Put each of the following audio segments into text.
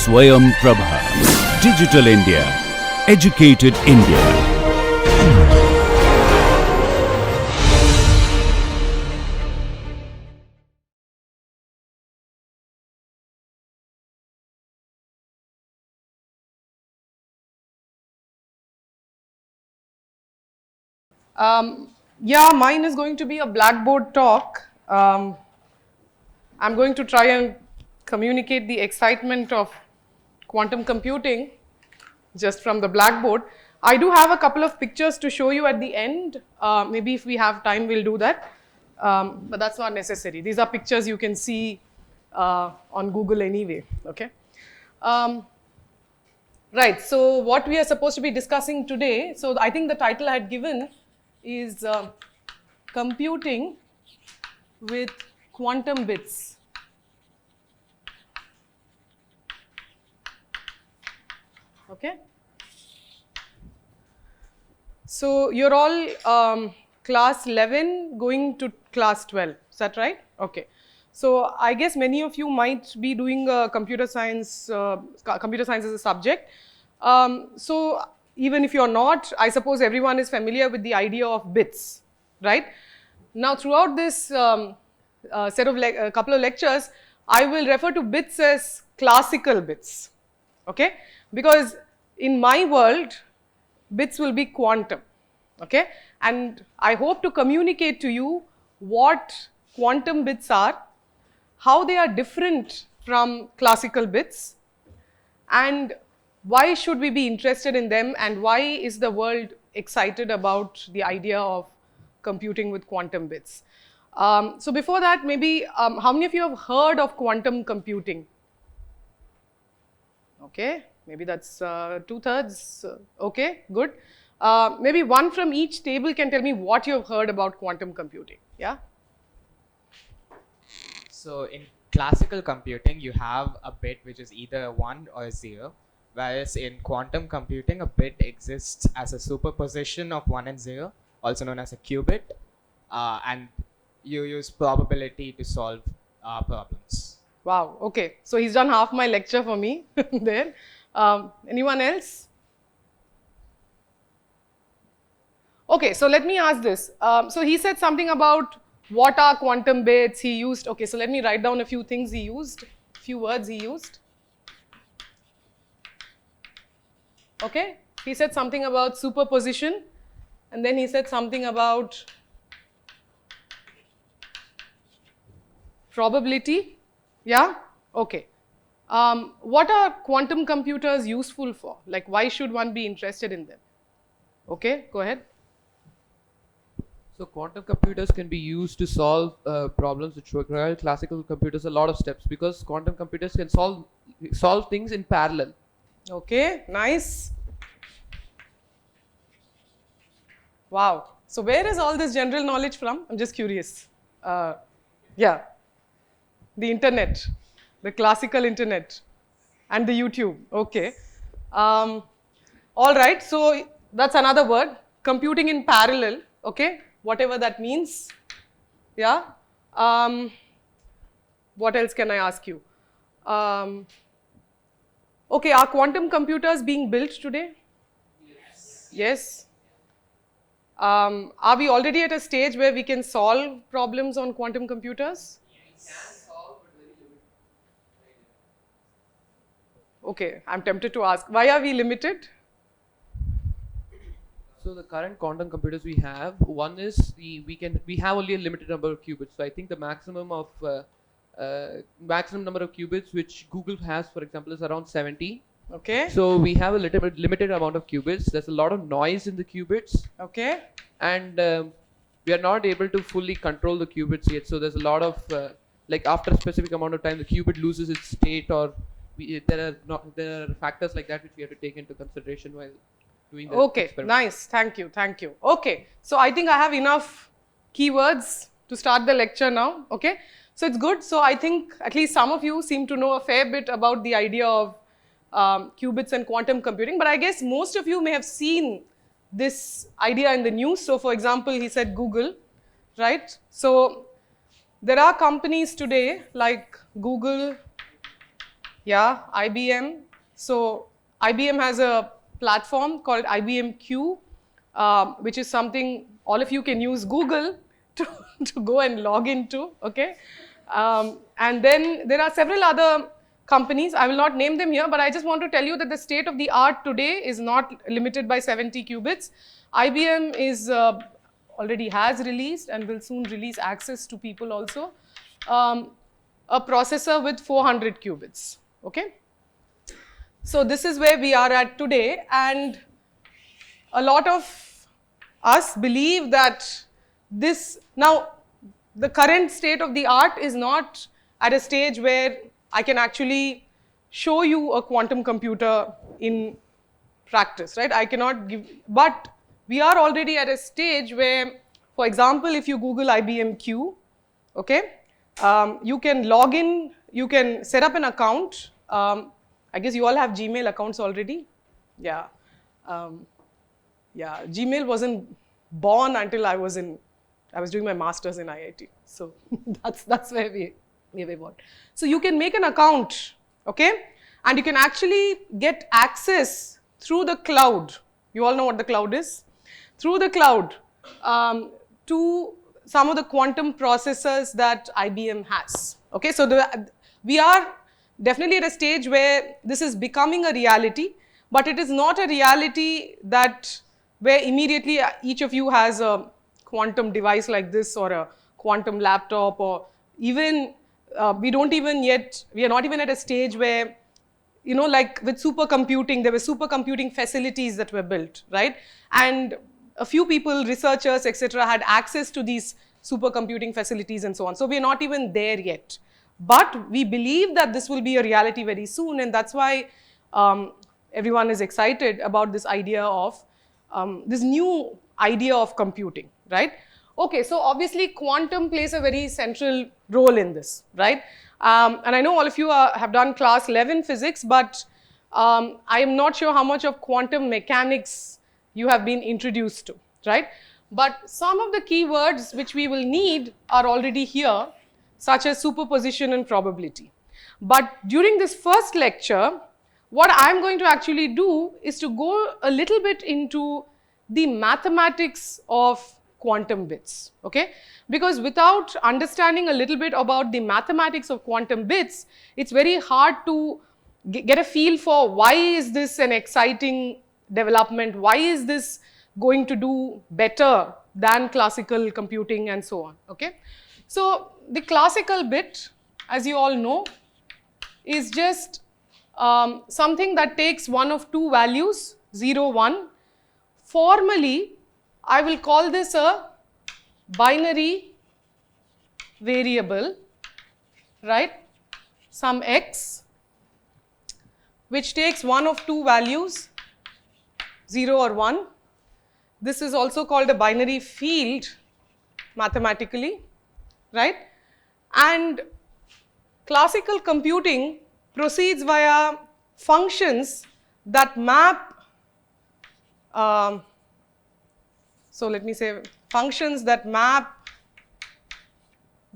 Swayam Prabha. Digital India. Educated India. Yeah, mine is going to be a blackboard talk. I'm going to try and communicate the excitement of quantum computing just from the blackboard. I do have a couple of pictures to show you at the end. Maybe if we have time, we'll do that. But that's not necessary. These are pictures you can see on Google anyway, okay? Right, so what we are supposed to be discussing today, so I think the title I had given is computing with quantum bits. Okay. So you're all class 11 going to class 12, is that right? Okay. So I guess many of you might be doing computer science as a subject. So even if you're not, I suppose everyone is familiar with the idea of bits, right? Now throughout this couple of lectures, I will refer to bits as classical bits, okay? Because in my world, bits will be quantum, okay? And I hope to communicate to you what quantum bits are, how they are different from classical bits, and why should we be interested in them, and why is the world excited about the idea of computing with quantum bits. So before that, maybe how many of you have heard of quantum computing? Okay, maybe that's 2/3. Okay, good. Maybe one from each table can tell me what you have heard about quantum computing. Yeah? So in classical computing, you have a bit which is either a 1 or a 0, whereas in quantum computing, a bit exists as a superposition of 1 and 0, also known as a qubit, and you use probability to solve problems. Wow, okay. So he's done half my lecture for me there. Anyone else? Okay, so let me ask this. So he said something about what are quantum bits. He used, okay, so let me write down a few things he used, few words he used. Okay, he said something about superposition, and then he said something about probability. Yeah, okay. What are quantum computers useful for? Like, why should one be interested in them? Okay, go ahead. So quantum computers can be used to solve problems which require classical computers a lot of steps, because quantum computers can solve things in parallel. Okay, nice. Wow. So where is all this general knowledge from? I'm just curious. Yeah, the internet, the classical internet, and the YouTube. Okay. All right. So that's another word. Computing in parallel. Okay. Whatever that means. Yeah. What else can I ask you? Okay, are quantum computers being built today? Yes. Yes. Are we already at a stage where we can solve problems on quantum computers? Yes. We can solve, but very limited. Okay, I'm tempted to ask, why are we limited? So the current quantum computers we have, one is we have only a limited number of qubits. So I think the maximum number of qubits which Google has, for example, is around 70. Okay. So we have a limited amount of qubits. There's a lot of noise in the qubits. Okay. And we are not able to fully control the qubits yet. So there's a lot of like after a specific amount of time, the qubit loses its state, or there are factors like that which we have to take into consideration while doing the experiment. Nice. Thank you. Thank you. Okay. So I think I have enough keywords to start the lecture now. Okay. So it's good. So I think at least some of you seem to know a fair bit about the idea of qubits and quantum computing. But I guess most of you may have seen this idea in the news. So for example, he said Google, right? So there are companies today like Google, Yeah, IBM. So IBM has a platform called IBM Q, which is something all of you can use Google to go and log into, okay? And then there are several other companies. I will not name them here, but I just want to tell you that the state of the art today is not limited by 70 qubits. IBM is already has released and will soon release access to people also, a processor with 400 qubits, okay? So this is where we are at today, and a lot of us believe that this, now the current state of the art is not at a stage where I can actually show you a quantum computer in practice, right? I cannot give, but we are already at a stage where, for example, if you Google IBM Q, okay, you can log in, you can set up an account. I guess you all have Gmail accounts already. Yeah. Yeah, Gmail wasn't born until I was doing my master's in IIT. So that's where we were born. So you can make an account, okay? And you can actually get access through the cloud. You all know what the cloud is? Through the cloud to some of the quantum processors that IBM has. Okay, so we are definitely at a stage where this is becoming a reality, but it is not a reality that where immediately each of you has a quantum device like this or a quantum laptop, or even we are not even at a stage where, you know, like with supercomputing, there were supercomputing facilities that were built, right? And a few people, researchers, etc., had access to these supercomputing facilities and so on. So we are not even there yet. But we believe that this will be a reality very soon, and that's why everyone is excited about this idea of, this new idea of computing, right? Okay, so obviously quantum plays a very central role in this, right? And I know all of you have done class 11 physics, but I am not sure how much of quantum mechanics you have been introduced to, right? But some of the keywords which we will need are already here, such as superposition and probability. But during this first lecture, what I'm going to actually do is to go a little bit into the mathematics of quantum bits, okay? Because without understanding a little bit about the mathematics of quantum bits, it's very hard to get a feel for why is this an exciting development, why is this going to do better than classical computing and so on, okay? So the classical bit, as you all know, is just something that takes one of two values, 0, 1. Formally, I will call this a binary variable, right? Some x, which takes one of two values, 0 or 1. This is also called a binary field mathematically, right? And classical computing proceeds via functions that map, so let me say functions that map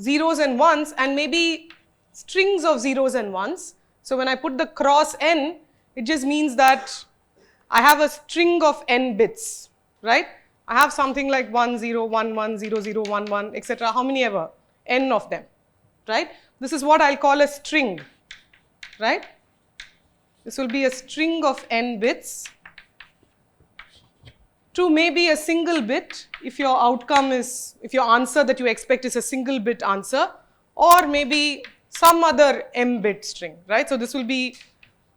zeros and ones and maybe strings of zeros and ones. So when I put the cross n, it just means that I have a string of n bits, right? I have something like 1, 0, 1, 1, 0, 0, 1, 1, etc. How many ever? N of them, right? This is what I'll call a string, right? This will be a string of n bits to maybe a single bit if your outcome is, if your answer that you expect is a single bit answer, or maybe some other m bit string, right? So this will be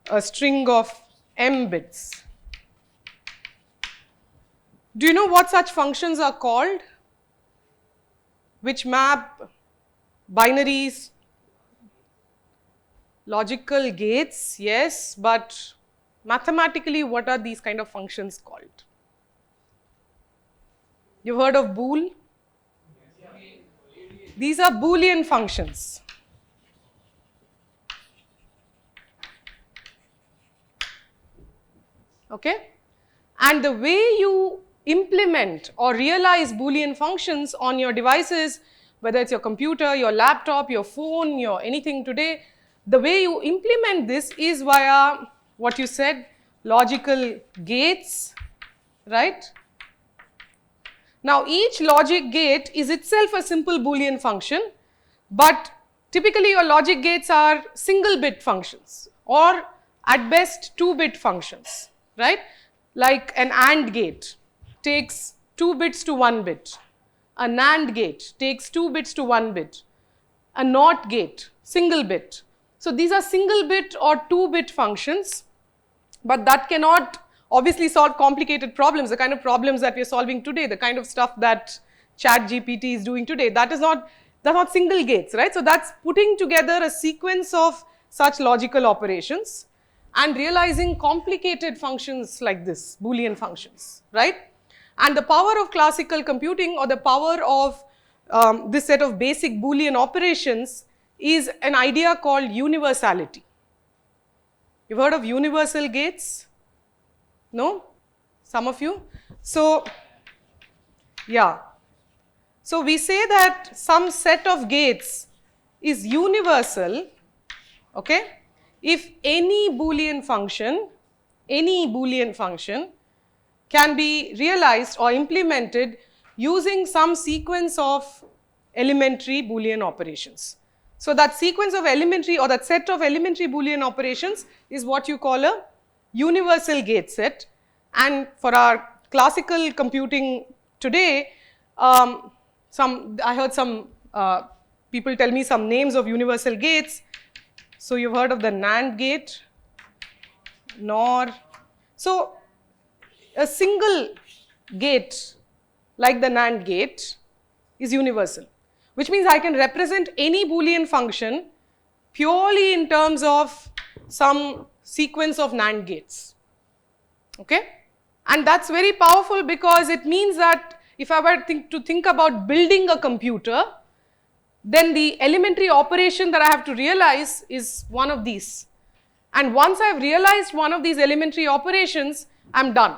a string of m bits. Do you know what such functions are called? Which map binaries, logical gates, yes, but mathematically what are these kind of functions called? You've heard of bool? These are Boolean functions. Okay? And the way you implement or realize Boolean functions on your devices, whether it's your computer, your laptop, your phone, your anything today, the way you implement this is via what you said, logical gates, right? Now, each logic gate is itself a simple Boolean function, but typically your logic gates are single bit functions or at best 2-bit functions, right? Like an AND gate takes 2 bits to 1 bit. A NAND gate takes 2 bits to 1 bit. A NOT gate, single bit. So these are single bit or 2-bit functions, but that cannot obviously solve complicated problems, the kind of problems that we are solving today, the kind of stuff that ChatGPT is doing today. That's not single gates, right? So that's putting together a sequence of such logical operations and realizing complicated functions like this, Boolean functions, right? And the power of classical computing, or the power of this set of basic Boolean operations, is an idea called universality. You've heard of universal gates? No? Some of you? So, yeah. So we say that some set of gates is universal, okay, if any Boolean function can be realized or implemented using some sequence of elementary Boolean operations. So that sequence of elementary, or that set of elementary Boolean operations, is what you call a universal gate set. And for our classical computing today, I heard some people tell me some names of universal gates. So you've heard of the NAND gate, NOR. So a single gate like the NAND gate is universal, which means I can represent any Boolean function purely in terms of some sequence of NAND gates, okay? And that's very powerful, because it means that if I were to think about building a computer, then the elementary operation that I have to realize is one of these. And once I've realized one of these elementary operations, I'm done.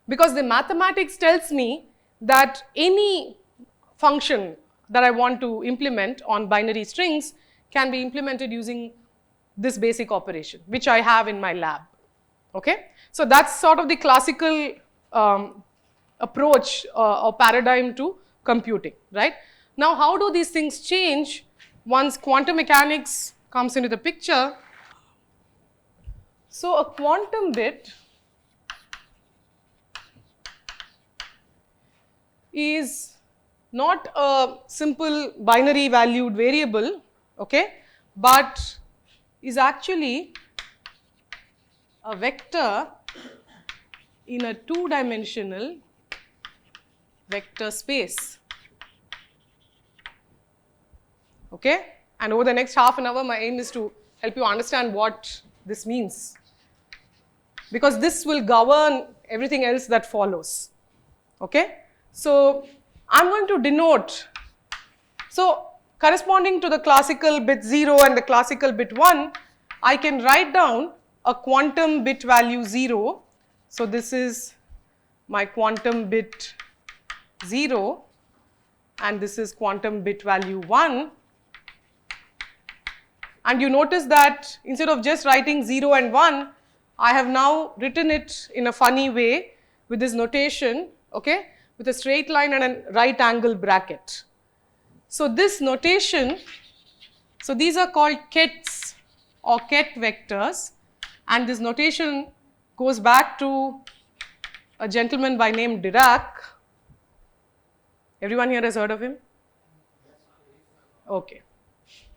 Because the mathematics tells me that any function that I want to implement on binary strings can be implemented using this basic operation, which I have in my lab, okay? So that's sort of the classical approach or paradigm to computing, right? Now, how do these things change once quantum mechanics comes into the picture? So a quantum bit is not a simple binary valued variable, okay, but is actually a vector in a 2-dimensional vector space, okay. And over the next half an hour, my aim is to help you understand what this means, because this will govern everything else that follows, okay. So I'm going to denote, so corresponding to the classical bit 0 and the classical bit 1, I can write down a quantum bit value 0. So this is my quantum bit 0, and this is quantum bit value 1. And you notice that instead of just writing 0 and 1, I have now written it in a funny way with this notation, okay, with a straight line and a right angle bracket. So this notation, so these are called kets or ket vectors, and this notation goes back to a gentleman by name Dirac. Everyone here has heard of him? Okay.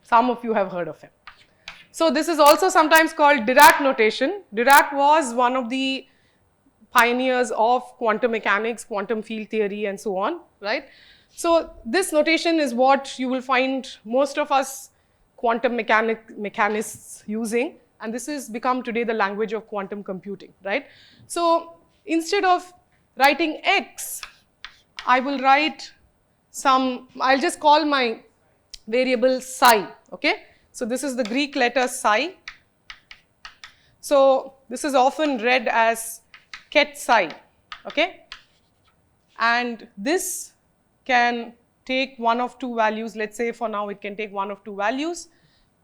Some of you have heard of him. So this is also sometimes called Dirac notation. Dirac was one of the pioneers of quantum mechanics, quantum field theory, and so on, right? So this notation is what you will find most of us quantum mechanists using, and this has become today the language of quantum computing, right? So instead of writing x, I will write some, I'll just call my variable psi, okay? So this is the Greek letter psi. So this is often read as ket psi, okay? And this can take one of two values. Let's say for now it can take one of two values.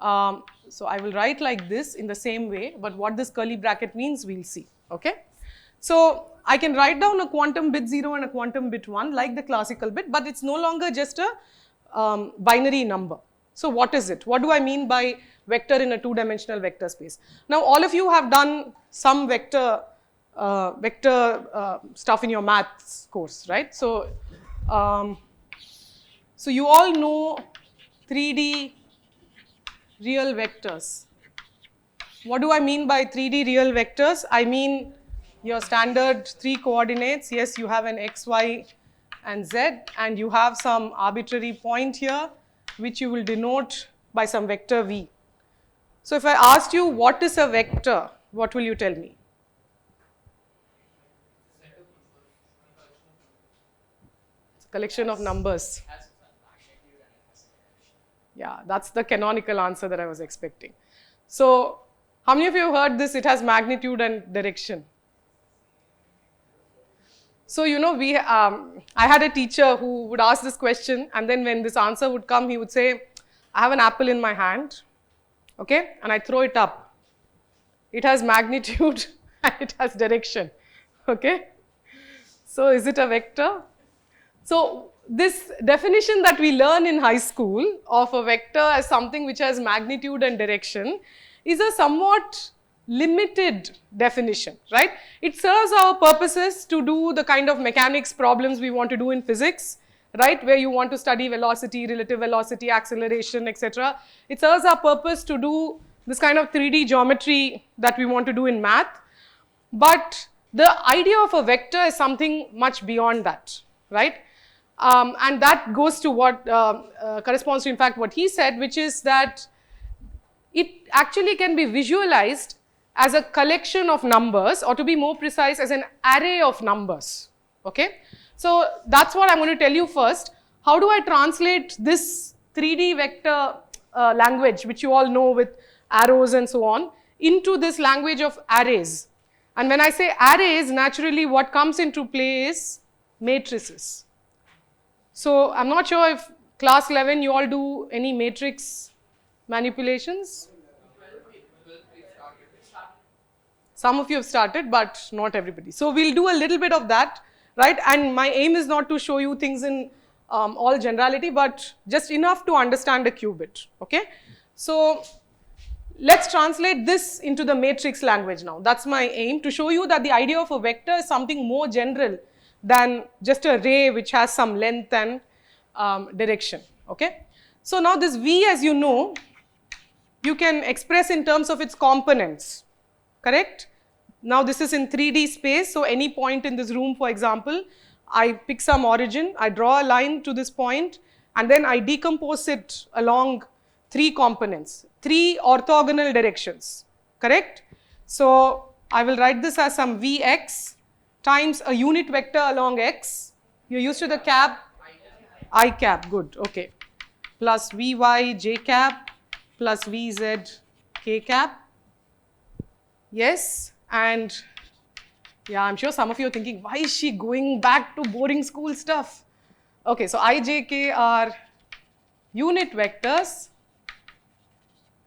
So I will write like this in the same way, but what this curly bracket means, we'll see, okay? So I can write down a quantum bit 0 and a quantum bit 1 like the classical bit, but it's no longer just a binary number. So what is it? What do I mean by vector in a two-dimensional vector space? Now all of you have done some vector stuff in your maths course, right? So, so you all know 3D real vectors. What do I mean by 3D real vectors? I mean your standard 3 coordinates. Yes, you have an x, y, and z, and you have some arbitrary point here, which you will denote by some vector v. So if I asked you what is a vector, what will you tell me? It's a collection of numbers. Yeah, that's the canonical answer that I was expecting. So how many of you have heard this? It has magnitude and direction. So, you know, I had a teacher who would ask this question, and then when this answer would come, he would say, I have an apple in my hand, okay, and I throw it up. It has magnitude and it has direction, okay. So is it a vector? So this definition that we learn in high school of a vector as something which has magnitude and direction is a somewhat limited definition, right? It serves our purposes to do the kind of mechanics problems we want to do in physics, right? Where you want to study velocity, relative velocity, acceleration, etc. It serves our purpose to do this kind of 3D geometry that we want to do in math. But the idea of a vector is something much beyond that, right? And that goes to what corresponds to, in fact, what he said, which is that it actually can be visualized as a collection of numbers, or to be more precise, as an array of numbers, okay? So that's what I'm going to tell you first. How do I translate this 3D vector language, which you all know with arrows and so on, into this language of arrays? And when I say arrays, naturally what comes into play is matrices. So I'm not sure if class 11 you all do any matrix manipulations. Some of you have started, but not everybody. So we'll do a little bit of that, right? And my aim is not to show you things in all generality, but just enough to understand a qubit, okay? So let's translate this into the matrix language now. That's my aim, to show you that the idea of a vector is something more general than just a ray which has some length and direction, okay? So now this V, as you know, you can express in terms of its components, correct? Now this is in 3D space, so any point in this room, for example, I pick some origin, I draw a line to this point, and then I decompose it along 3 components, 3 orthogonal directions, correct? So I will write this as some Vx times a unit vector along x. You're used to the cap? I cap, good, okay. Plus Vy j cap plus Vz k cap. Yes, and yeah, I'm sure some of you are thinking, why is she going back to boring school stuff? Okay, so I, j, k are unit vectors,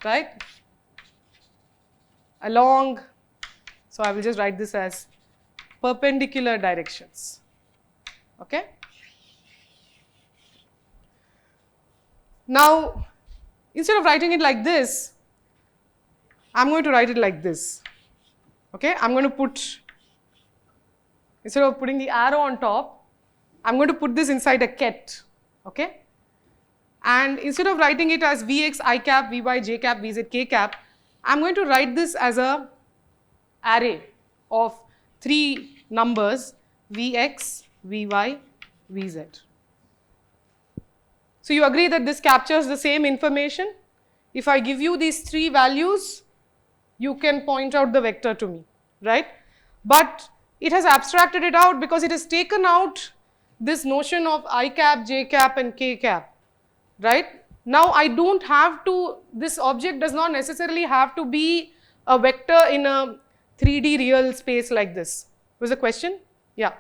right? Along, so I will just write this as perpendicular directions, okay? Now, instead of writing it like this, I'm going to write it like this, okay? I'm going to put, instead of putting the arrow on top, I'm going to put this inside a ket, okay? And instead of writing it as Vx I cap, Vy j cap, Vz k cap, I'm going to write this as a array of 3 numbers, Vx, Vy, Vz. So you agree that this captures the same information? If I give you these 3 values, you can point out the vector to me, right? But it has abstracted it out because it has taken out this notion of I cap, j cap and k cap, right? Now I don't have to, this object does not necessarily have to be a vector in a 3D real space like this. Was a question? Yeah.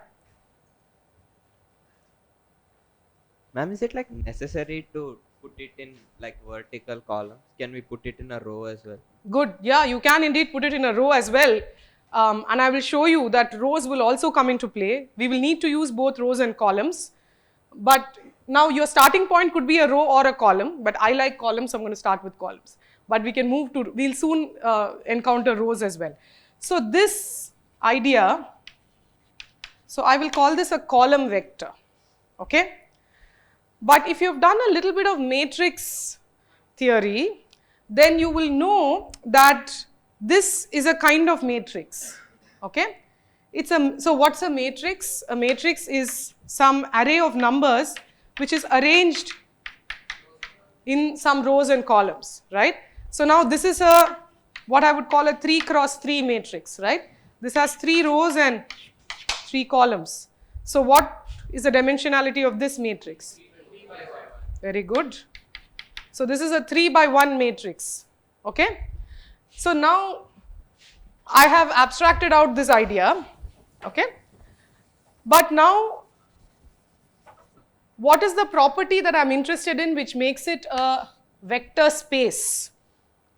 Ma'am, is it like necessary to put it in like vertical columns, can we put it in a row as well? Good. Yeah, you can indeed put it in a row as well. And I will show you that rows will also come into play. We will need to use both rows and columns. But now your starting point could be a row or a column, but I like columns, so I'm going to start with columns. But we can move to, we'll soon encounter rows as well. So this idea, so I will call this a column vector, okay? But if you've done a little bit of matrix theory, then you will know that this is a kind of matrix, okay? So what's a matrix? A matrix is some array of numbers which is arranged in some rows and columns, right? So now this is what I would call a 3 cross 3 matrix, right? This has 3 rows and 3 columns. So what is the dimensionality of this matrix? Very good. So this is a 3 by 1 matrix, okay? So now I have abstracted out this idea, okay? But now what is the property that I'm interested in which makes it a vector space,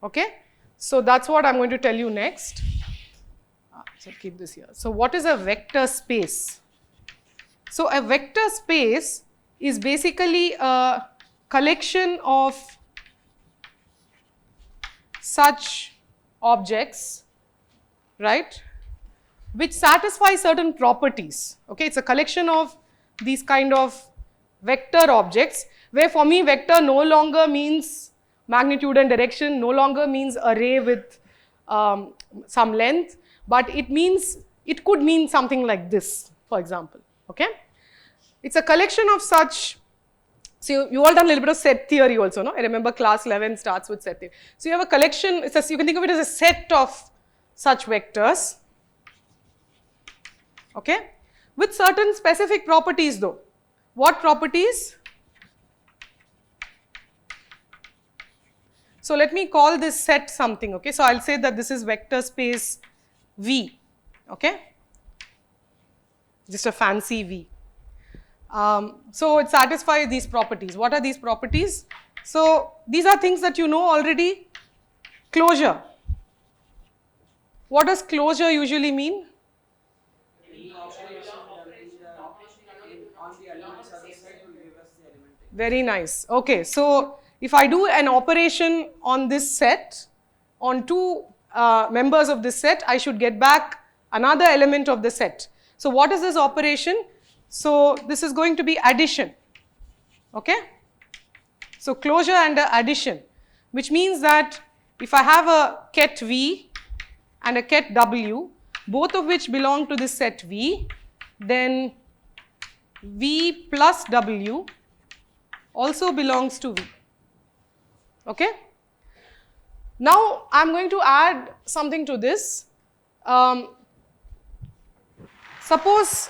okay? So that's what I'm going to tell you next. So keep this here. So what is a vector space? So a vector space is basically a collection of such objects, right, which satisfy certain properties, okay? It's a collection of these kind of vector objects, where for me vector no longer means magnitude and direction, no longer means array with some length, but it could mean something like this, for example, okay? It's a collection of such. So you all done a little bit of set theory also, no? I remember class 11 starts with set theory. So you have a collection, you can think of it as a set of such vectors, okay? With certain specific properties though. What properties? So let me call this set something, okay? So I'll say that this is vector space V, okay? Just a fancy V. So it satisfies these properties. What are these properties? So these are things that you know already. Closure. What does closure usually mean? Very nice. Okay, so if I do an operation on this set, on 2 members of this set, I should get back another element of the set. So what is this operation? So this is going to be addition, okay? So closure and addition, which means that if I have a ket V and a ket W, both of which belong to this set V, then V plus W also belongs to V, okay? Now I'm going to add something to this. Suppose,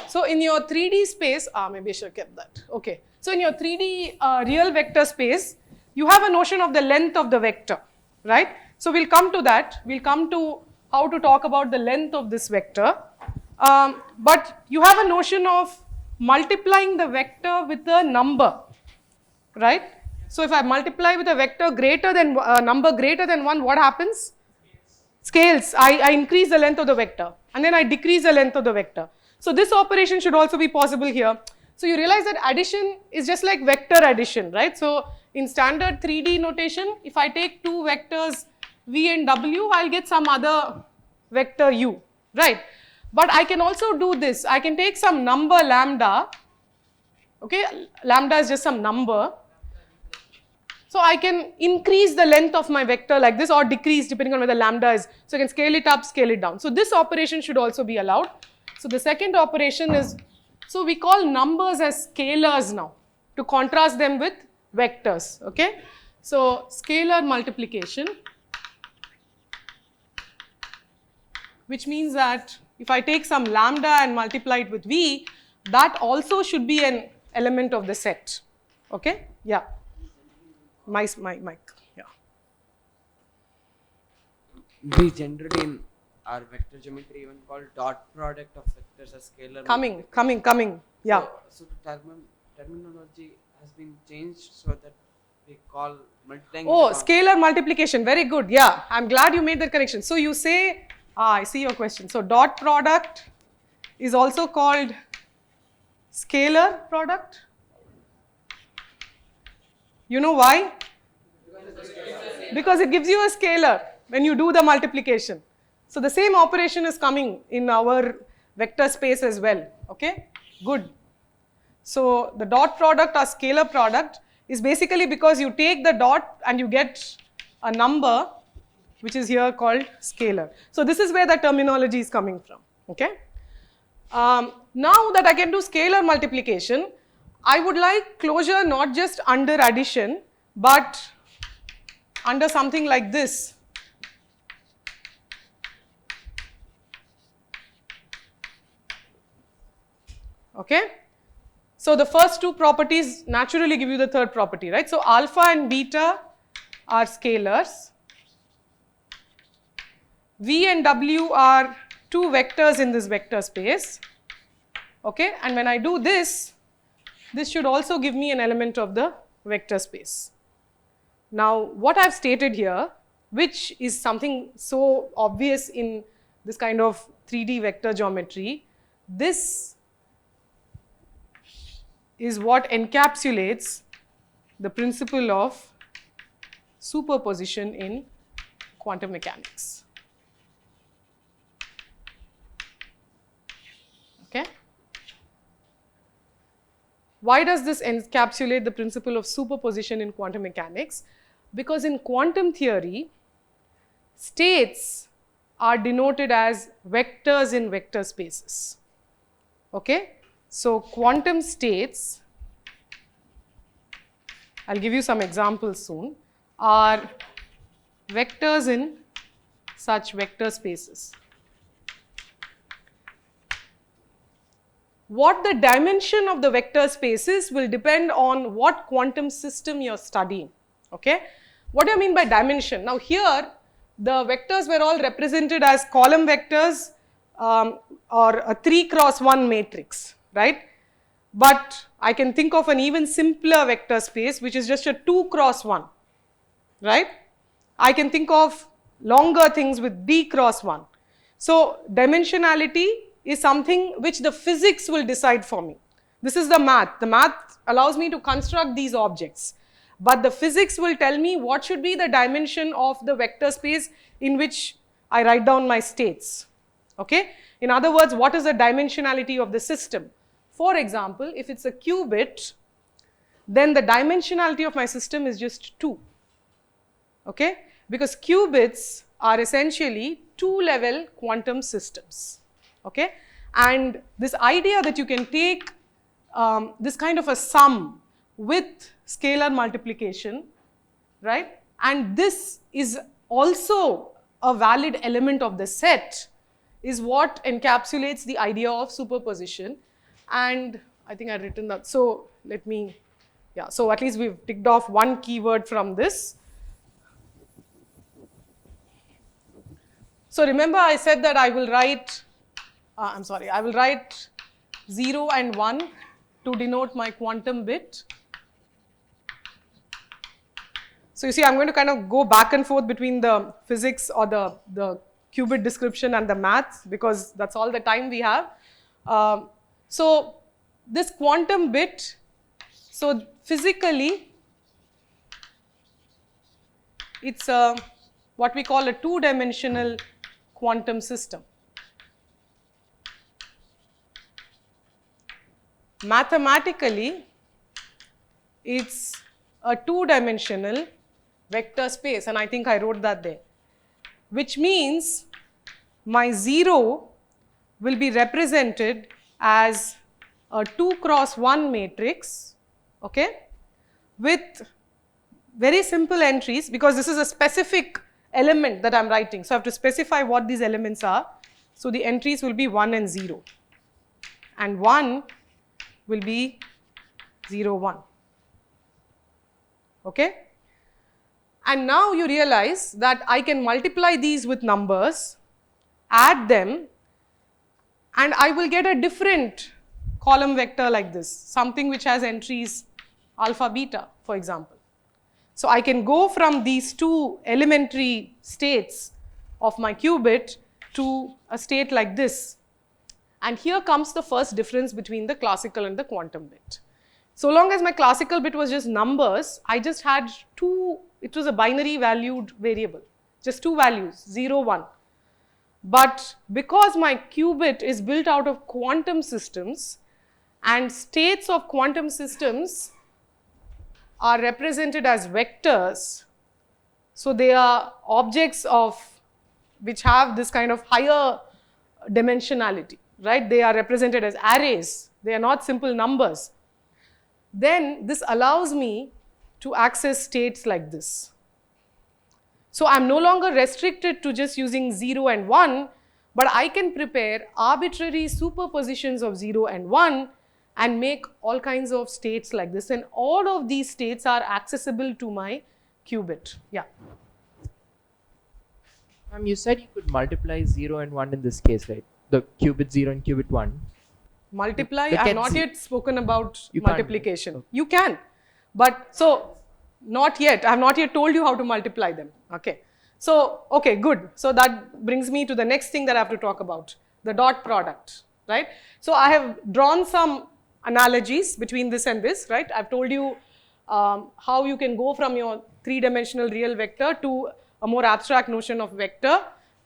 so in your 3D space, maybe I should have kept that, okay. So in your 3D real vector space, you have a notion of the length of the vector, right? So we'll come to that, we'll come to how to talk about the length of this vector. But you have a notion of multiplying the vector with a number, right? So if I multiply with a vector greater than, number greater than 1, what happens? Scales. I increase the length of the vector and then I decrease the length of the vector. So this operation should also be possible here. So you realize that addition is just like vector addition, right? So in standard 3D notation, if I take 2 vectors V and W, I'll get some other vector U, right? But I can also do this. I can take some number lambda, okay? Lambda is just some number. So I can increase the length of my vector like this or decrease depending on where the lambda is. So I can scale it up, scale it down. So this operation should also be allowed. So the second operation is, so we call numbers as scalars now to contrast them with vectors, okay? So scalar multiplication, which means that if I take some lambda and multiply it with V, that also should be an element of the set, okay? Yeah. My mic, yeah. We generally in our vector geometry even call dot product of vectors as scalar. Coming, yeah. So the terminology has been changed so that we call multiplying. Oh, with the scalar multiplication. Very good. Yeah, I'm glad you made that connection. So you say, I see your question. So dot product is also called scalar product. You know why? Because it gives you a scalar when you do the multiplication. So the same operation is coming in our vector space as well. Okay, good. So the dot product or scalar product is basically because you take the dot and you get a number which is here called scalar. So this is where the terminology is coming from. Okay. Now that I can do scalar multiplication, I would like closure not just under addition but under something like this. Okay. So the first two properties naturally give you the third property, right? So alpha and beta are scalars. V and W are two vectors in this vector space. Okay, and when I do this, this should also give me an element of the vector space. Now, what I've stated here, which is something so obvious in this kind of 3D vector geometry, this is what encapsulates the principle of superposition in quantum mechanics. Okay. Why does this encapsulate the principle of superposition in quantum mechanics? Because in quantum theory, states are denoted as vectors in vector spaces. Okay. So quantum states, I'll give you some examples soon, are vectors in such vector spaces. What the dimension of the vector spaces will depend on what quantum system you're studying. Okay. What do I mean by dimension? Now here, the vectors were all represented as column vectors or a 3 cross 1 matrix, right? But I can think of an even simpler vector space which is just a 2 cross 1, right? I can think of longer things with d cross 1. So dimensionality is something which the physics will decide for me. This is the math. The math allows me to construct these objects. But the physics will tell me what should be the dimension of the vector space in which I write down my states. Okay? In other words, what is the dimensionality of the system? For example, if it's a qubit, then the dimensionality of my system is just 2. Okay? Because qubits are essentially 2-level quantum systems. Okay? And this idea that you can take this kind of a sum with scalar multiplication, right? And this is also a valid element of the set is what encapsulates the idea of superposition. And I think I've written that. So let me, yeah, so at least we've ticked off one keyword from this. So remember I said that I will write, I will write 0 and 1 to denote my quantum bit. So you see, I'm going to kind of go back and forth between the physics or the qubit description and the maths because that's all the time we have. So this quantum bit, so physically, it's what we call a 2-dimensional quantum system. Mathematically, it's a 2-dimensional vector space, and I think I wrote that there, which means my 0 will be represented as a 2 cross 1 matrix, okay, with very simple entries because this is a specific element that I'm writing. So I have to specify what these elements are. So the entries will be 1 and 0, and 1 will be 0, 1. Okay? And now you realize that I can multiply these with numbers, add them, and I will get a different column vector like this, something which has entries alpha beta, for example. So I can go from these two elementary states of my qubit to a state like this. And here comes the first difference between the classical and the quantum bit. So long as my classical bit was just numbers, I just had it was a binary valued variable, just two values, 0, 1. But because my qubit is built out of quantum systems, and states of quantum systems are represented as vectors, so they are objects which have this kind of higher dimensionality, right? They are represented as arrays, they are not simple numbers. Then this allows me to access states like this. So I'm no longer restricted to just using 0 and 1, but I can prepare arbitrary superpositions of 0 and 1 and make all kinds of states like this. And all of these states are accessible to my qubit. Yeah. You said you could multiply 0 and 1 in this case, right? The qubit 0 and qubit 1. Multiply, But I have can not see- yet spoken about You can't. multiplication. Okay. You can, but so not yet. I have not yet told you how to multiply them. Okay. So, okay, good. So that brings me to the next thing that I have to talk about, the dot product, right? So I have drawn some analogies between this and this, right? I've told you how you can go from your three-dimensional real vector to a more abstract notion of vector.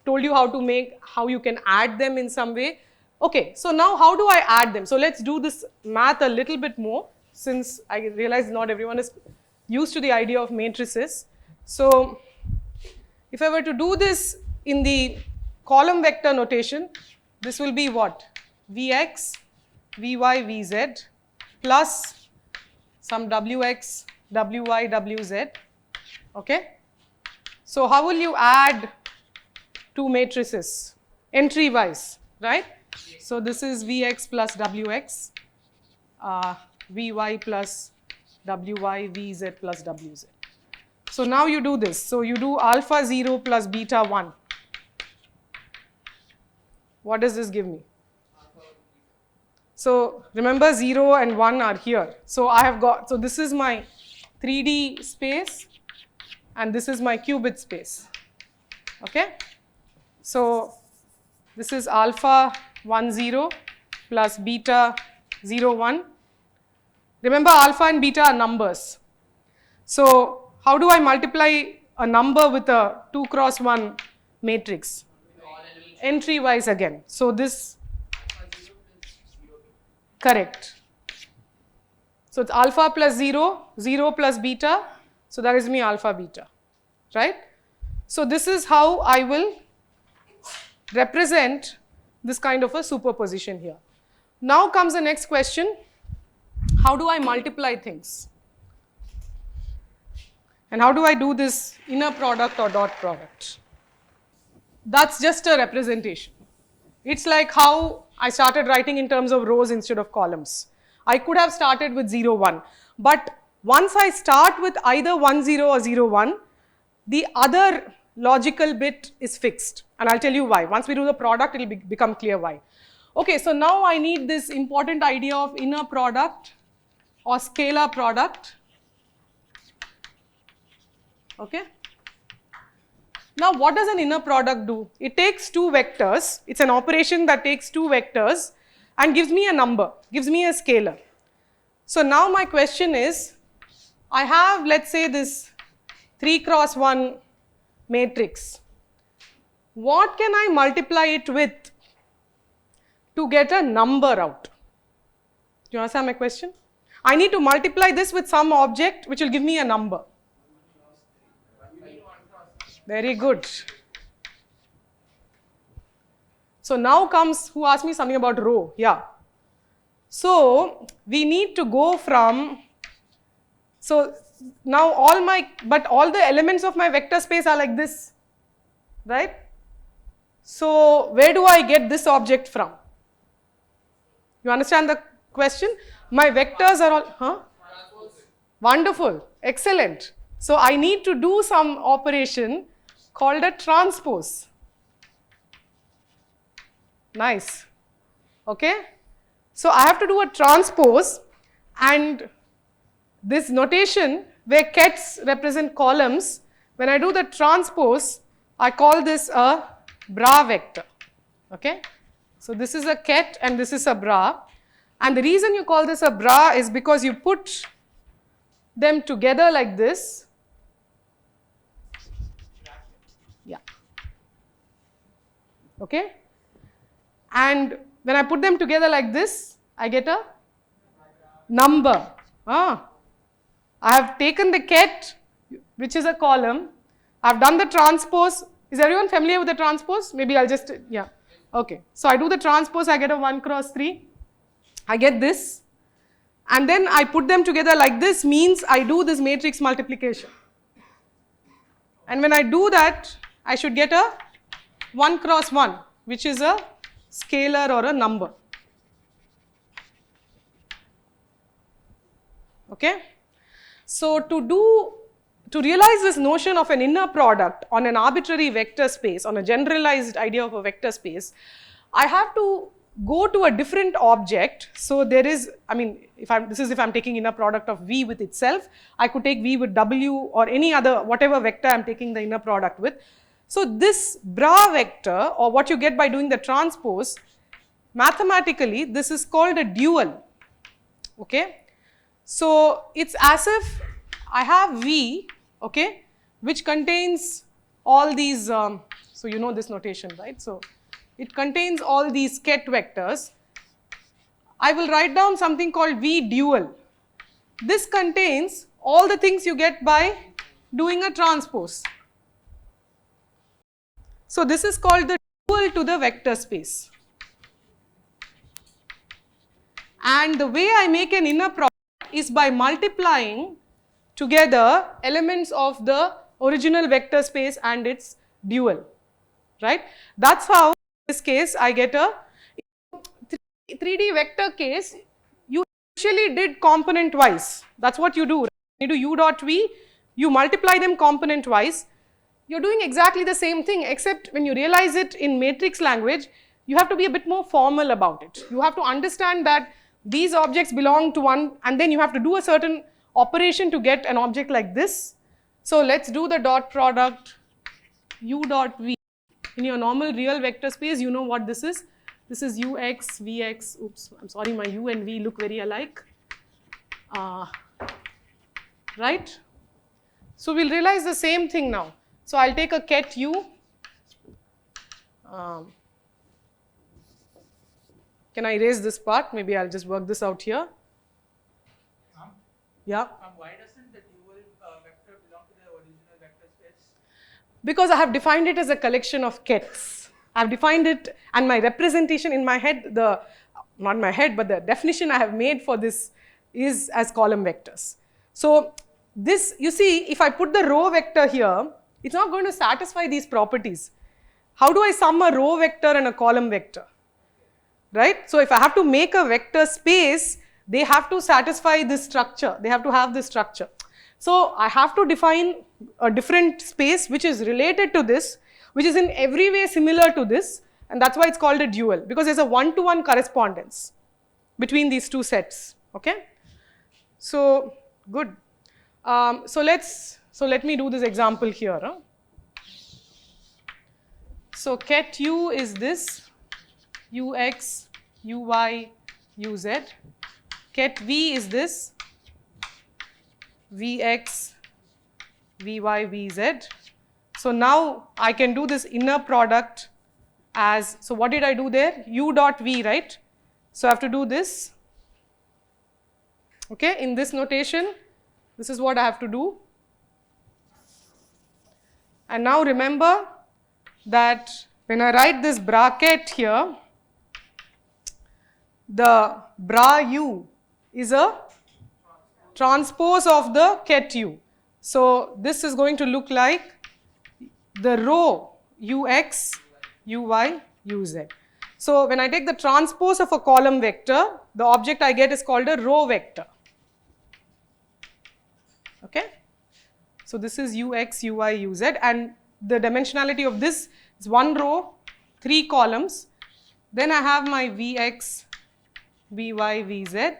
Told you how you can add them in some way. Okay, so now how do I add them? So let's do this math a little bit more, since I realize not everyone is used to the idea of matrices. So if I were to do this in the column vector notation, this will be what? Vx, Vy, Vz plus some Wx, Wy, Wz. Okay? So how will you add two matrices? Entry wise, right? So this is Vx plus Wx, Vy plus Wy, Vz plus Wz. So now you do this. So you do alpha 0 plus beta 1. What does this give me? So remember 0 and 1 are here. So so this is my 3D space and this is my qubit space. Okay? So this is alpha 1 0 plus beta 0 1. Remember, alpha and beta are numbers. So how do I multiply a number with a 2 cross 1 matrix? Entry wise again. So this, correct. So it's alpha plus 0, 0 plus beta. So that is me alpha beta, right? So this is how I will represent this kind of a superposition here. Now comes the next question. How do I multiply things? And how do I do this inner product or dot product? That's just a representation. It's like how I started writing in terms of rows instead of columns. I could have started with 0, 1. But once I start with either 1, 0 or 0, 1, the other logical bit is fixed. And I'll tell you why. Once we do the product, it will become clear why. Okay, so now I need this important idea of inner product or scalar product. Okay. Now what does an inner product do? It takes two vectors. It's an operation that takes two vectors and gives me a number, gives me a scalar. So now my question is, I have, let's say, this 3 cross 1 matrix. What can I multiply it with to get a number out? Do you understand my question? I need to multiply this with some object which will give me a number. Very good. So now comes, who asked me something about rho? Yeah. So we need to go from, so now all the elements of my vector space are like this, right? So where do I get this object from? You understand the question? My vectors are all, huh? Wonderful, excellent. So I need to do some operation called a transpose. Nice. Okay. So I have to do a transpose, and this notation where kets represent columns, when I do the transpose, I call this a bra vector. Okay? So this is a ket and this is a bra. And the reason you call this a bra is because you put them together like this. Yeah. Okay? And when I put them together like this, I get a number. I have taken the ket, which is a column. I have done the transpose. Is everyone familiar with the transpose? Maybe I'll just, yeah. Okay. So I do the transpose, I get a 1 cross 3. I get this. And then I put them together like this, means I do this matrix multiplication. And when I do that, I should get a 1 cross 1, which is a scalar or a number. Okay? So to realize this notion of an inner product on an arbitrary vector space, on a generalized idea of a vector space, I have to go to a different object. So there is, I mean, if I'm taking inner product of V with itself, I could take V with W or any other, whatever vector I'm taking the inner product with. So this bra vector, or what you get by doing the transpose, mathematically this is called a dual. Okay? So it's as if I have V, okay, which contains all these, so you know this notation, right? So it contains all these ket vectors. I will write down something called V dual. This contains all the things you get by doing a transpose. So this is called the dual to the vector space. And the way I make an inner product is by multiplying together elements of the original vector space and its dual, right? That's how in this case I get a 3D vector case. You actually did component wise. That's what you do. Right? You do u dot v, you multiply them component wise. You're doing exactly the same thing, except when you realize it in matrix language, you have to be a bit more formal about it. You have to understand that these objects belong to one, and then you have to do a certain operation to get an object like this. So let's do the dot product u dot v. In your normal real vector space, you know what this is. This is ux, vx. Oops, I'm sorry, my u and v look very alike. Right? So we'll realize the same thing now. So I'll take a ket u. Can I erase this part? Maybe I'll just work this out here. Yeah. Why doesn't the dual vector belong to the original vector space? Because I have defined it as a collection of kets. I've defined it, and my representation in my head, not my head, but the definition I have made for this is as column vectors. So this, you see, if I put the row vector here, it's not going to satisfy these properties. How do I sum a row vector and a column vector? Right? So if I have to make a vector space, they have to satisfy this structure. They have to have this structure. So I have to define a different space which is related to this, which is in every way similar to this, and that's why it's called a dual, because there's a one-to-one correspondence between these two sets. Okay? So good. So let me do this example here. So ket u is this. Ux, uy, uz. Ket v is this, vx, vy, vz. So now I can do this inner product as, so what did I do there? U dot v, right? So I have to do this. Okay, in this notation, this is what I have to do. And now remember that when I write this bracket here, the bra u is a transpose of the ket u. So this is going to look like the row ux, uy, uz. So when I take the transpose of a column vector, the object I get is called a row vector. Okay? So this is ux, uy, uz, and the dimensionality of this is 1 row, 3 columns. Then I have my vx, vy, vz,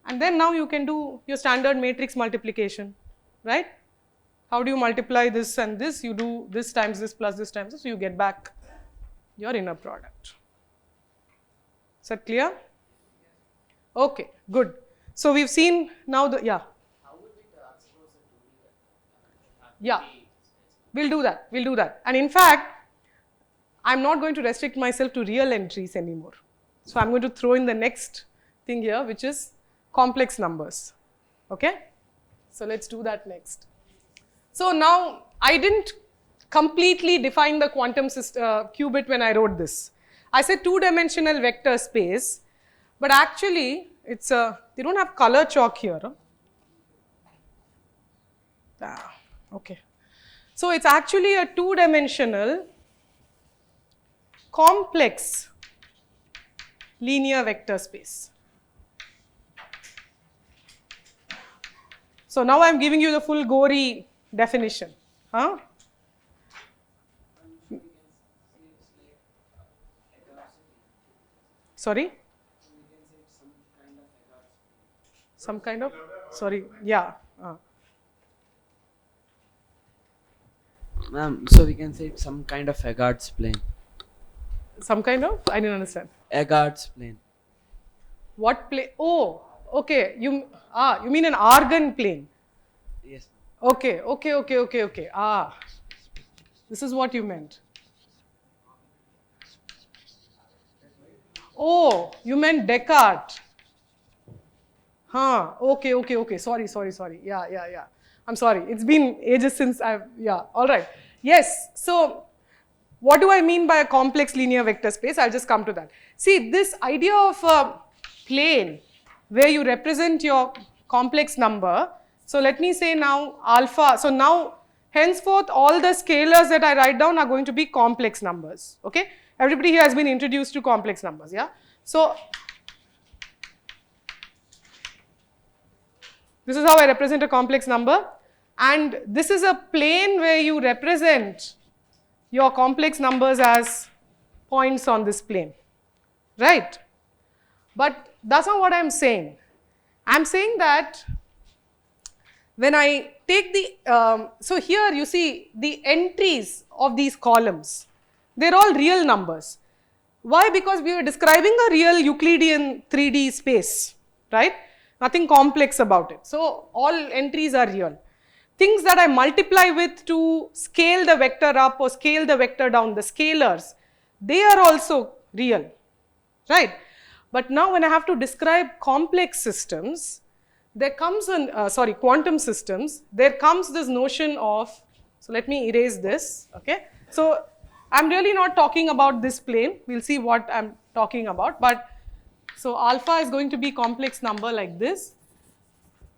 And then now you can do your standard matrix multiplication, right? How do you multiply this and this? You do this times this plus this times this, so you get back your inner product. Is that clear? Okay, good. So we've seen now the, yeah. Yeah, we'll do that, we'll do that. And in fact, I'm not going to restrict myself to real entries anymore. So I'm going to throw in the next thing here, which is complex numbers, okay? So let's do that next. So now, I didn't completely define the quantum qubit when I wrote this. I said two-dimensional vector space, but actually, it's a, they don't have color chalk here. Huh? Okay. So it's actually a two-dimensional complex linear vector space. So now I'm giving you the full gory definition. Huh? Sorry? Some kind of? Sorry, yeah. Ma'am, so we can say it's some kind of Hegart's plane. Some kind of? I didn't understand. Hegart's plane. What plane? Oh, okay. You mean an Argand plane? Yes. Okay. This is what you meant. Oh, you meant Descartes. Huh, okay. Sorry. Yeah. I'm sorry. It's been ages since all right. Yes, so what do I mean by a complex linear vector space? I'll just come to that. See, this idea of a plane where you represent your complex number. So let me say now alpha. So now henceforth all the scalars that I write down are going to be complex numbers. Okay? Everybody here has been introduced to complex numbers. Yeah? So this is how I represent a complex number, and this is a plane where you represent your complex numbers as points on this plane, right? But that's not what I'm saying. I'm saying that when I take the, so here you see the entries of these columns, they're all real numbers. Why? Because we were describing a real Euclidean 3D space, right? Nothing complex about it. So all entries are real. Things that I multiply with to scale the vector up or scale the vector down, the scalars, they are also real, right? But now when I have to describe complex systems, there comes an, quantum systems, there comes this notion of, so let me erase this, okay? So I'm really not talking about this plane. We'll see what I'm talking about, but so alpha is going to be complex number like this.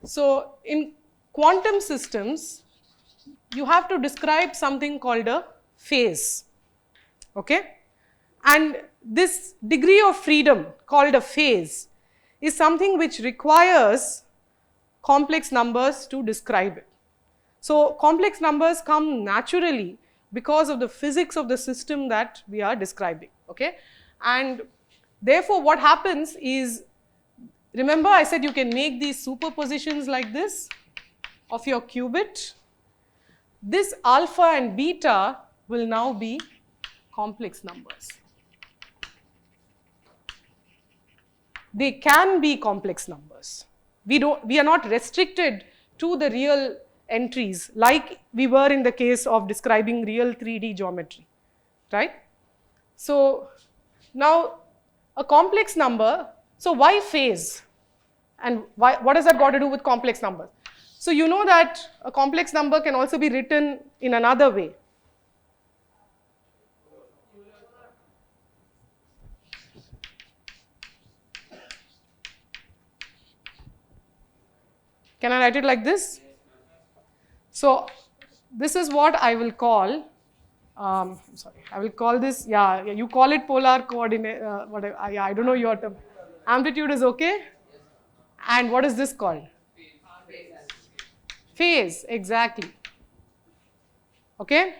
So in quantum systems, you have to describe something called a phase, okay? And this degree of freedom called a phase is something which requires complex numbers to describe it. So complex numbers come naturally because of the physics of the system that we are describing, okay? And therefore, what happens is, remember I said you can make these superpositions like this of your qubit. This alpha and beta will now be complex numbers. They can be complex numbers. We are not restricted to the real entries like we were in the case of describing real 3D geometry, right? So now a complex number, so why phase? And why, what has that got to do with complex numbers? So you know that a complex number can also be written in another way. Can I write it like this? So this is what I will call, I will call this, you call it polar coordinate, whatever, I don't know your term. Amplitude is okay? And what is this called? Phase, exactly. Okay?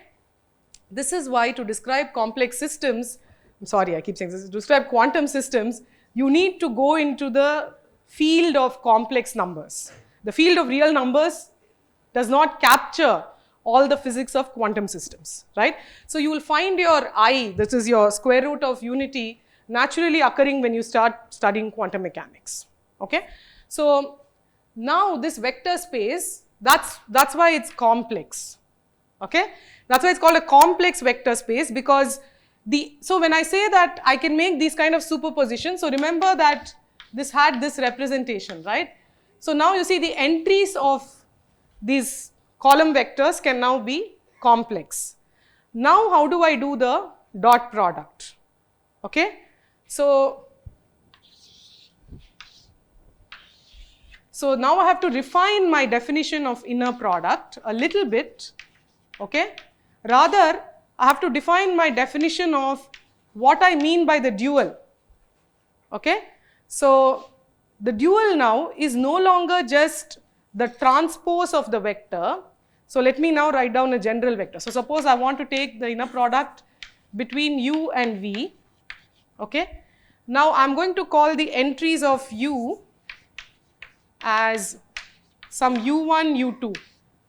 This is why to describe complex systems, I'm sorry, I keep saying this, to describe quantum systems, you need to go into the field of complex numbers. The field of real numbers does not capture all the physics of quantum systems, right? So you will find your I, this is your square root of unity, naturally occurring when you start studying quantum mechanics, okay? So now this vector space, that's why it's complex, okay? That's why it's called a complex vector space, because so when I say that I can make these kind of superpositions, so remember that this had this representation, right? So now you see the entries of these column vectors can now be complex. Now how do I do the dot product? Okay, so now I have to refine my definition of inner product a little bit, okay? Rather, I have to define my definition of what I mean by the dual, okay? So the dual now is no longer just the transpose of the vector. So let me now write down a general vector. So suppose I want to take the inner product between u and v, okay? Now I'm going to call the entries of u as some u1, u2,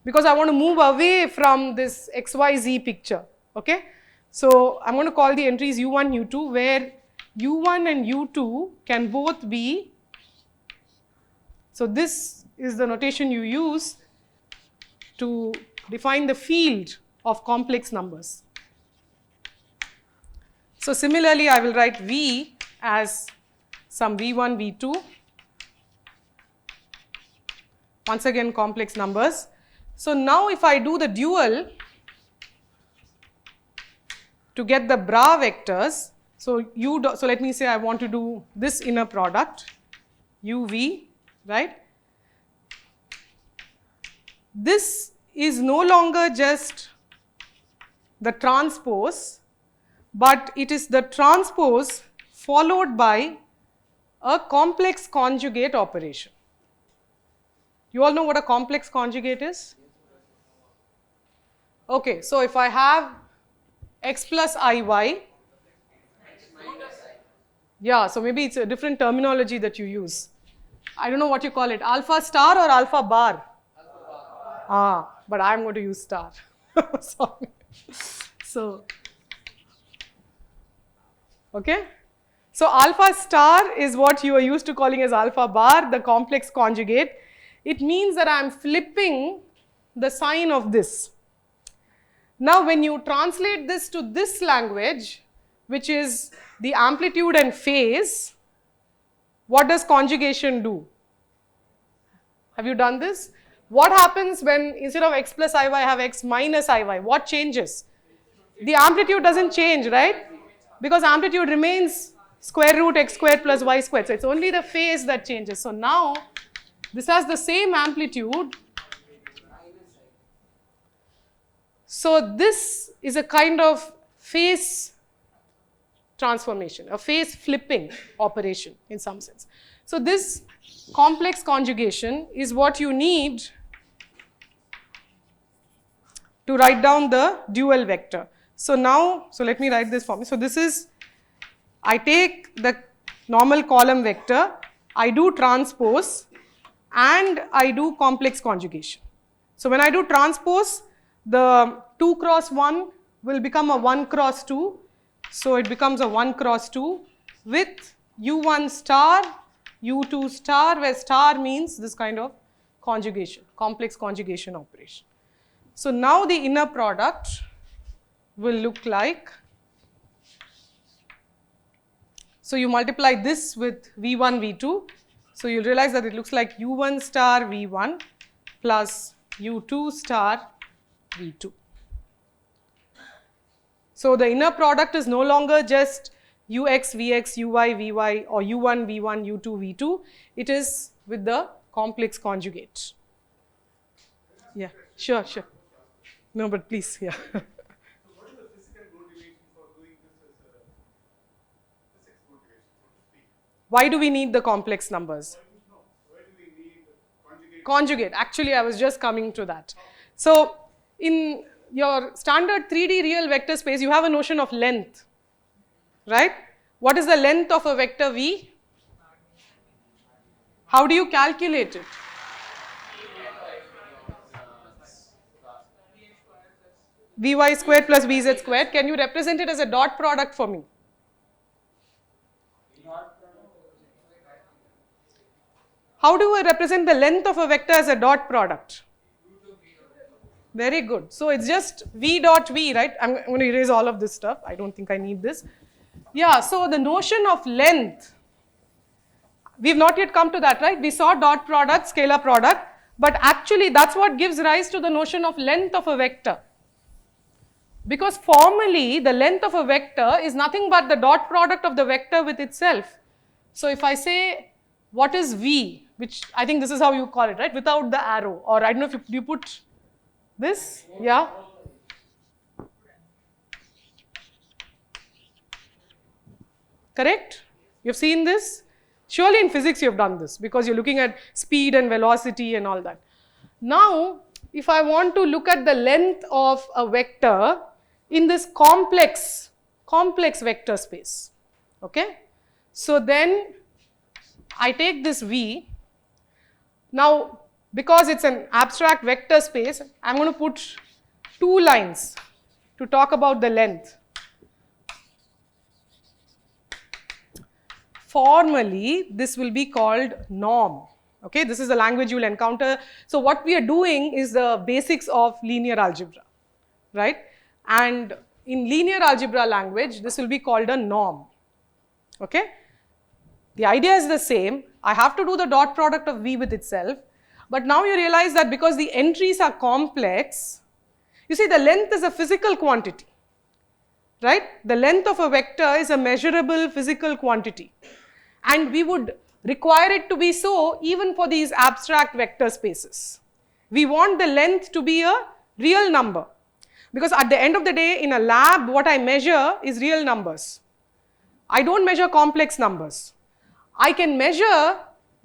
because I want to move away from this xyz picture, okay? So I'm going to call the entries u1, u2, where u1 and u2 can both be, so this is the notation you use to define the field of complex numbers. So similarly, I will write v as some v1, v2, once again complex numbers. So now if I do the dual to get the bra vectors, so let me say I want to do this inner product uv, right? This is no longer just the transpose, but it is the transpose followed by a complex conjugate operation. You all know what a complex conjugate is? Okay, so if I have x plus iy, yeah, so maybe it's a different terminology that you use. I don't know what you call it, alpha star or alpha bar? But I'm going to use star. Sorry. So, okay. So alpha star is what you are used to calling as alpha bar, the complex conjugate. It means that I'm flipping the sign of this. Now when you translate this to this language, which is the amplitude and phase, what does conjugation do? Have you done this? What happens when instead of x plus iy I have x minus iy? What changes? The amplitude doesn't change, right? Because amplitude remains square root x squared plus y squared. So it's only the phase that changes. So now this has the same amplitude. So this is a kind of phase transformation, a phase flipping operation in some sense. So this complex conjugation is what you need to write down the dual vector. So now, so let me write this for me. So this is, I take the normal column vector, I do transpose and I do complex conjugation. So when I do transpose, the 2 cross 1 will become a 1 cross 2. So it becomes a 1 cross 2 with u1 star, u2 star, where star means this kind of conjugation, complex conjugation operation. So now the inner product will look like, so you multiply this with v1, v2. So you'll realize that it looks like u1 star v1 plus u2 star v2. So the inner product is no longer just ux, vx, uy, vy or u1, v1, u2, v2. It is with the complex conjugate. Yeah, sure. No, but please, yeah. What is the physical motivation for doing this as a physics motivation, so to speak? Why do we need the complex numbers? Why do we need conjugate? Conjugate. Actually, I was just coming to that. So in your standard 3D real vector space, you have a notion of length, right? What is the length of a vector v? How do you calculate it? Vy squared plus vz squared. Can you represent it as a dot product for me? How do I represent the length of a vector as a dot product? Very good. So it's just v dot v, right? I'm going to erase all of this stuff. I don't think I need this. Yeah, so the notion of length, we've not yet come to that, right? We saw dot product, scalar product, but actually that's what gives rise to the notion of length of a vector. Because formally the length of a vector is nothing but the dot product of the vector with itself. So if I say what is v, which I think this is how you call it, right? Without the arrow, or I don't know if you put this, yeah? Correct? You've seen this? Surely in physics you've done this because you're looking at speed and velocity and all that. Now, if I want to look at the length of a vector in this complex vector space, okay? So then I take this v. Now, because it's an abstract vector space, I'm going to put two lines to talk about the length. Formally, this will be called norm. Okay, this is the language you will encounter. So what we are doing is the basics of linear algebra, right? And in linear algebra language, this will be called a norm. Okay? The idea is the same. I have to do the dot product of v with itself. But now you realize that because the entries are complex, you see the length is a physical quantity, right? The length of a vector is a measurable physical quantity. And we would require it to be so even for these abstract vector spaces. We want the length to be a real number. Because at the end of the day, in a lab, what I measure is real numbers. I don't measure complex numbers. I can measure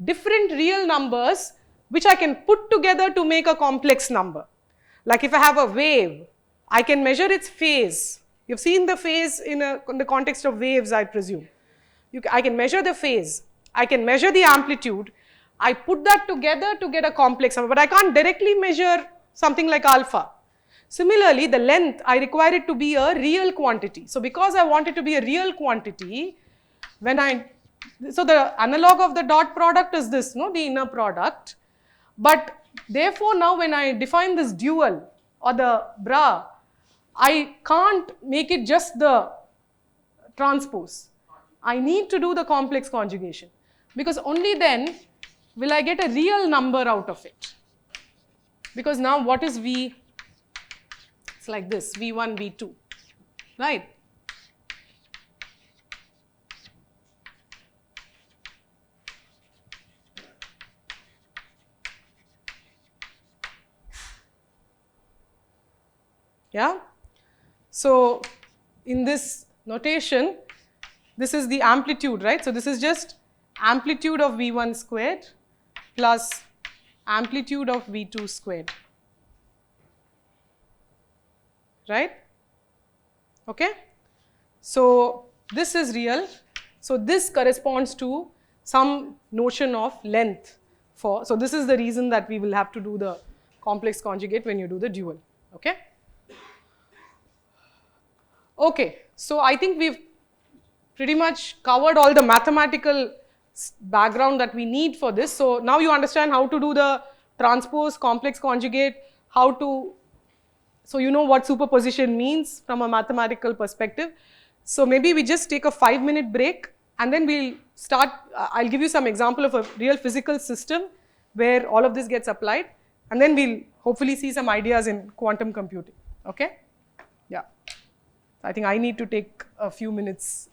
different real numbers which I can put together to make a complex number. Like if I have a wave, I can measure its phase. You've seen the phase in the context of waves, I presume. I can measure the phase. I can measure the amplitude. I put that together to get a complex number, but I can't directly measure something like alpha. Similarly, the length, I require it to be a real quantity. So because I want it to be a real quantity, so the analog of the dot product is this, no, the inner product. But therefore now when I define this dual or the bra, I can't make it just the transpose. I need to do the complex conjugation because only then will I get a real number out of it. Because now what is v? It's like this, v1, v2, right? Yeah? So in this notation, this is the amplitude, right? So this is just amplitude of v1 squared plus amplitude of v2 squared, right? Okay? So this is real. So this corresponds to some notion of length so this is the reason that we will have to do the complex conjugate when you do the dual, okay? Okay, so I think we've pretty much covered all the mathematical background that we need for this. So now you understand how to do the transpose, complex conjugate, so you know what superposition means from a mathematical perspective. So maybe we just take a 5-minute break and then we'll start, I'll give you some example of a real physical system where all of this gets applied, and then we'll hopefully see some ideas in quantum computing, okay? Yeah. I think I need to take a few minutes